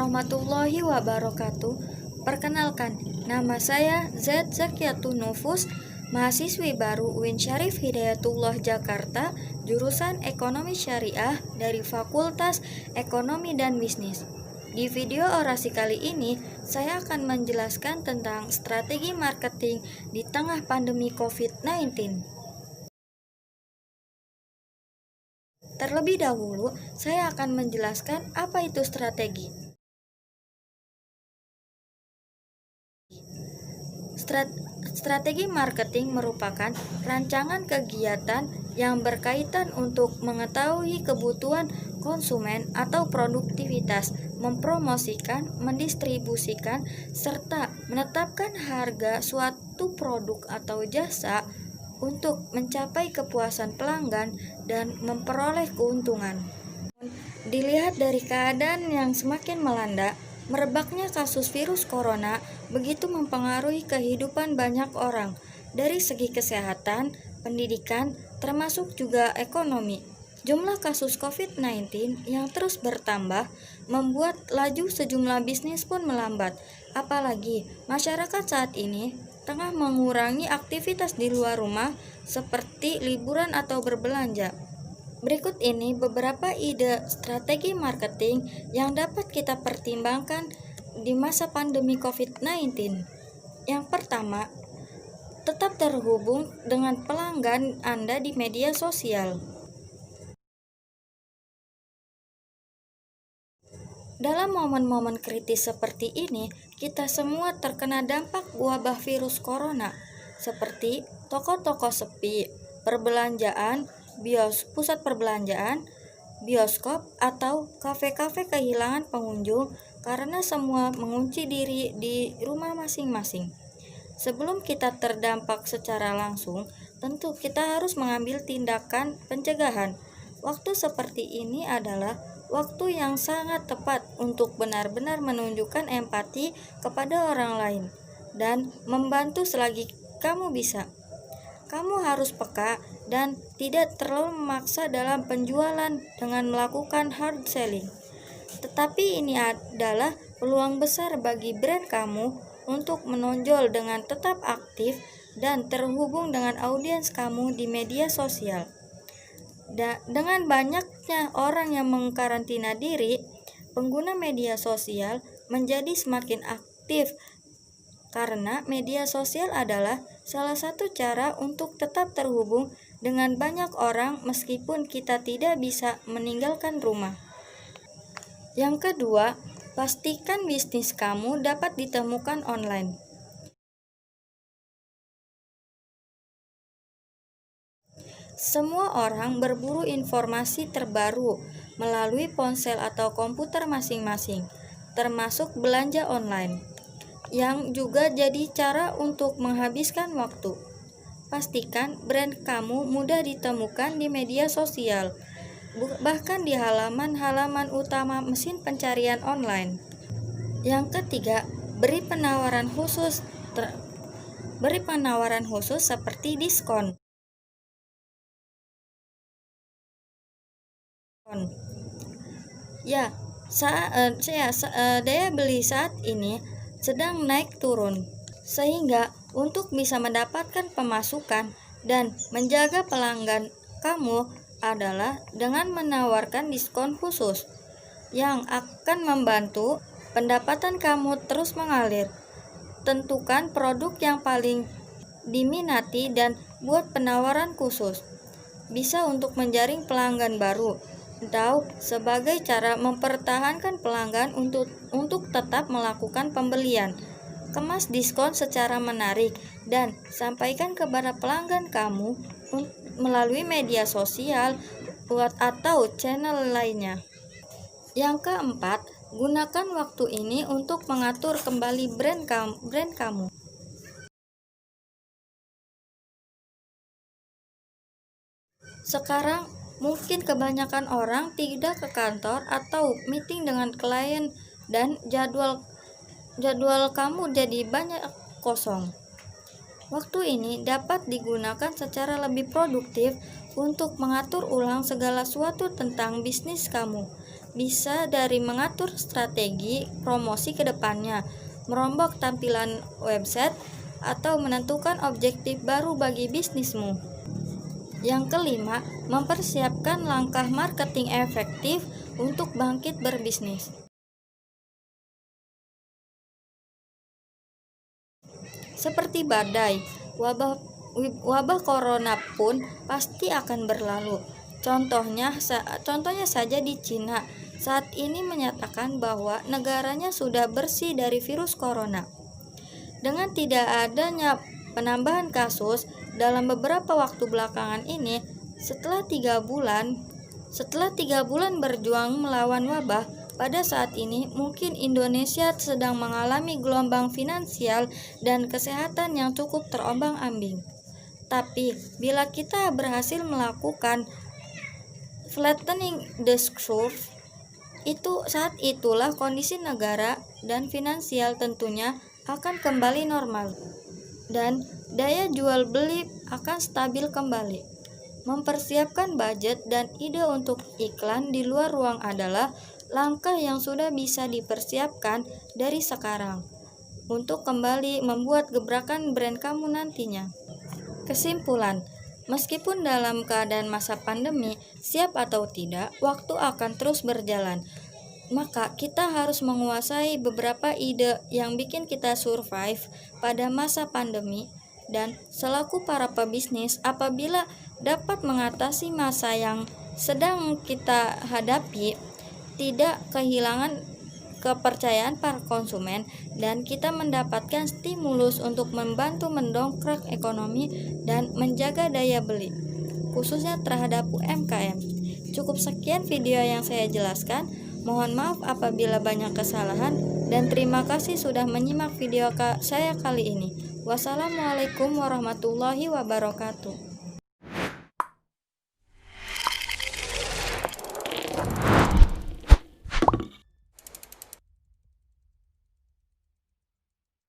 warahmatullahi wabarakatuh. Perkenalkan, nama saya Z Zakiatun Nufus, mahasiswi baru UIN Syarif Hidayatullah Jakarta, jurusan Ekonomi Syariah dari Fakultas Ekonomi dan Bisnis. Di video orasi kali ini, saya akan menjelaskan tentang strategi marketing di tengah pandemi COVID-19. Terlebih dahulu, saya akan menjelaskan apa itu strategi. Strategi marketing merupakan rancangan kegiatan yang berkaitan untuk mengetahui kebutuhan konsumen atau produktivitas, mempromosikan, mendistribusikan, serta menetapkan harga suatu produk atau jasa untuk mencapai kepuasan pelanggan dan memperoleh keuntungan. Dilihat dari keadaan yang semakin melanda, merebaknya kasus virus corona begitu mempengaruhi kehidupan banyak orang dari segi kesehatan, pendidikan, termasuk juga ekonomi. Jumlah kasus COVID-19 yang terus bertambah membuat laju sejumlah bisnis pun melambat. Apalagi masyarakat saat ini tengah mengurangi aktivitas di luar rumah seperti liburan atau berbelanja. Berikut ini beberapa ide strategi marketing yang dapat kita pertimbangkan di masa pandemi COVID-19. Yang pertama, tetap terhubung dengan pelanggan Anda di media sosial. Dalam momen-momen kritis seperti ini, kita semua terkena dampak wabah virus corona, seperti toko-toko sepi, perbelanjaan, pusat perbelanjaan, bioskop, atau kafe-kafe kehilangan pengunjung karena semua mengunci diri di rumah masing-masing. Sebelum kita terdampak secara langsung, tentu kita harus mengambil tindakan pencegahan. Waktu seperti ini adalah waktu yang sangat tepat untuk benar-benar menunjukkan empati kepada orang lain dan membantu selagi kamu bisa. Kamu harus peka dan tidak terlalu memaksa dalam penjualan dengan melakukan hard selling. Tetapi ini adalah peluang besar bagi brand kamu untuk menonjol dengan tetap aktif dan terhubung dengan audiens kamu di media sosial. Dengan banyaknya orang yang mengkarantina diri, pengguna media sosial menjadi semakin aktif karena media sosial adalah salah satu cara untuk tetap terhubung dengan banyak orang meskipun kita tidak bisa meninggalkan rumah. Yang kedua, pastikan bisnis kamu dapat ditemukan online. Semua orang berburu informasi terbaru melalui ponsel atau komputer masing-masing, termasuk belanja online, yang juga jadi cara untuk menghabiskan waktu. Pastikan brand kamu mudah ditemukan di media sosial, bahkan di halaman-halaman utama mesin pencarian online. Yang ketiga, beri penawaran khusus seperti diskon. Daya beli saat ini sedang naik turun, sehingga untuk bisa mendapatkan pemasukan dan menjaga pelanggan kamu adalah dengan menawarkan diskon khusus yang akan membantu pendapatan kamu terus mengalir. Tentukan produk yang paling diminati dan buat penawaran khusus. Bisa untuk menjaring pelanggan baru atau sebagai cara mempertahankan pelanggan untuk tetap melakukan pembelian. Kemas diskon secara menarik dan sampaikan kepada pelanggan kamu melalui media sosial atau channel lainnya. Yang keempat, gunakan waktu ini untuk mengatur kembali brand kamu. Sekarang mungkin kebanyakan orang tidak ke kantor atau meeting dengan klien dan jadwal kamu jadi banyak kosong. Waktu ini dapat digunakan secara lebih produktif untuk mengatur ulang segala sesuatu tentang bisnis kamu. bisa dari mengatur strategi promosi ke depannya, merombak tampilan website, atau menentukan objektif baru bagi bisnismu. Yang kelima, mempersiapkan langkah marketing efektif untuk bangkit berbisnis. Seperti badai, wabah corona pun pasti akan berlalu. Contohnya saja di Cina saat ini menyatakan bahwa negaranya sudah bersih dari virus corona. Dengan tidak adanya penambahan kasus dalam beberapa waktu belakangan ini, setelah 3 bulan berjuang melawan wabah, pada saat ini mungkin Indonesia sedang mengalami gelombang finansial dan kesehatan yang cukup terombang-ambing. Tapi bila kita berhasil melakukan flattening the curve, saat itulah kondisi negara dan finansial tentunya akan kembali normal dan daya jual beli akan stabil kembali. Mempersiapkan budget dan ide untuk iklan di luar ruang adalah langkah yang sudah bisa dipersiapkan dari sekarang untuk kembali membuat gebrakan brand kamu nantinya. Kesimpulan, meskipun dalam keadaan masa pandemi, siap atau tidak, waktu akan terus berjalan. Maka kita harus menguasai beberapa ide yang bikin kita survive pada masa pandemi, dan selaku para pebisnis, apabila dapat mengatasi masa yang sedang kita hadapi, tidak kehilangan kepercayaan para konsumen, dan kita mendapatkan stimulus untuk membantu mendongkrak ekonomi dan menjaga daya beli, khususnya terhadap UMKM. Cukup sekian video yang saya jelaskan. Mohon maaf apabila banyak kesalahan, dan terima kasih sudah menyimak video saya kali ini. Wassalamualaikum warahmatullahi wabarakatuh.